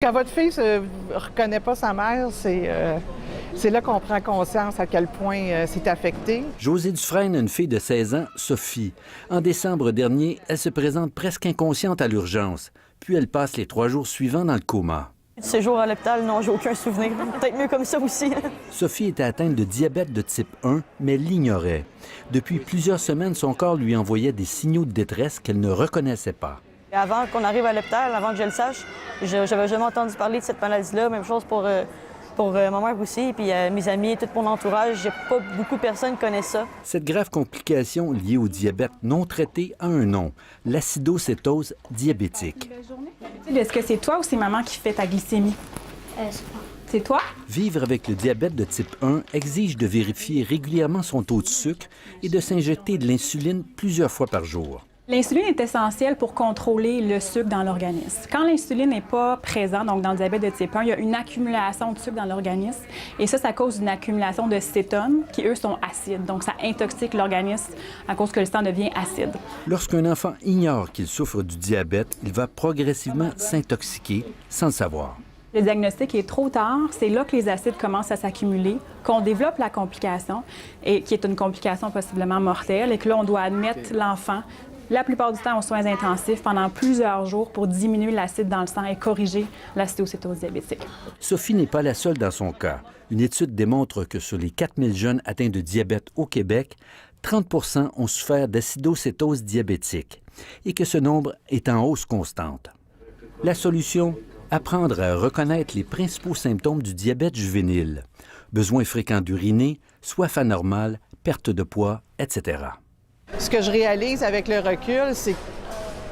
Quand votre fille ne reconnaît pas sa mère, c'est là qu'on prend conscience à quel point c'est affecté. Josée Dufresne a une fille de 16 ans, Sophie. En décembre dernier, elle se présente presque inconsciente à l'urgence. Puis elle passe les 3 jours suivants dans le coma. Ces jours à l'hôpital, non, j'ai aucun souvenir. Peut-être mieux comme ça aussi. Sophie était atteinte de diabète de type 1, mais l'ignorait. Depuis plusieurs semaines, son corps lui envoyait des signaux de détresse qu'elle ne reconnaissait pas. Avant qu'on arrive à l'hôpital, avant que je le sache, j'avais jamais entendu parler de cette maladie-là. Même chose pour ma mère aussi, puis mes amis, tout mon entourage. Pas beaucoup de personnes connaissent ça. Cette grave complication liée au diabète non traité a un nom, l'acidocétose diabétique. Est-ce que c'est toi ou c'est maman qui fait ta glycémie? C'est toi? Vivre avec le diabète de type 1 exige de vérifier régulièrement son taux de sucre et de s'injecter de l'insuline plusieurs fois par jour. L'insuline est essentielle pour contrôler le sucre dans l'organisme. Quand l'insuline n'est pas présente, donc dans le diabète de type 1, il y a une accumulation de sucre dans l'organisme. Et ça cause une accumulation de cétones qui, eux, sont acides. Donc, ça intoxique l'organisme à cause que le sang devient acide. Lorsqu'un enfant ignore qu'il souffre du diabète, il va progressivement s'intoxiquer sans le savoir. Le diagnostic est trop tard, c'est là que les acides commencent à s'accumuler, qu'on développe la complication, et qui est une complication possiblement mortelle, et que là, on doit admettre l'enfant la plupart du temps aux soins intensifs pendant plusieurs jours pour diminuer l'acide dans le sang et corriger l'acidocétose diabétique. Sophie n'est pas la seule dans son cas. Une étude démontre que sur les 4000 jeunes atteints de diabète au Québec, 30 % ont souffert d'acidocétose diabétique et que ce nombre est en hausse constante. La solution? Apprendre à reconnaître les principaux symptômes du diabète juvénile. Besoin fréquent d'uriner, soif anormale, perte de poids, etc. Ce que je réalise avec le recul, c'est que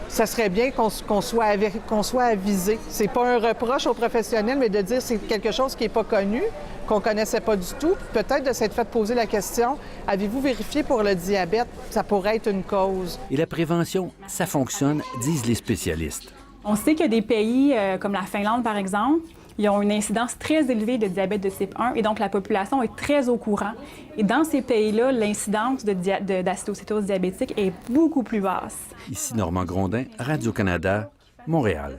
ça serait bien qu'on soit avisé. C'est pas un reproche aux professionnels, mais de dire que c'est quelque chose qui n'est pas connu, qu'on ne connaissait pas du tout. Peut-être de s'être fait poser la question, avez-vous vérifié pour le diabète? Ça pourrait être une cause. Et la prévention, ça fonctionne, disent les spécialistes. On sait qu'il y a des pays comme la Finlande, par exemple, ils ont une incidence très élevée de diabète de type 1 et donc la population est très au courant. Et dans ces pays-là, l'incidence d'acidocétose diabétique est beaucoup plus basse. Ici Normand Grondin, Radio-Canada, Montréal.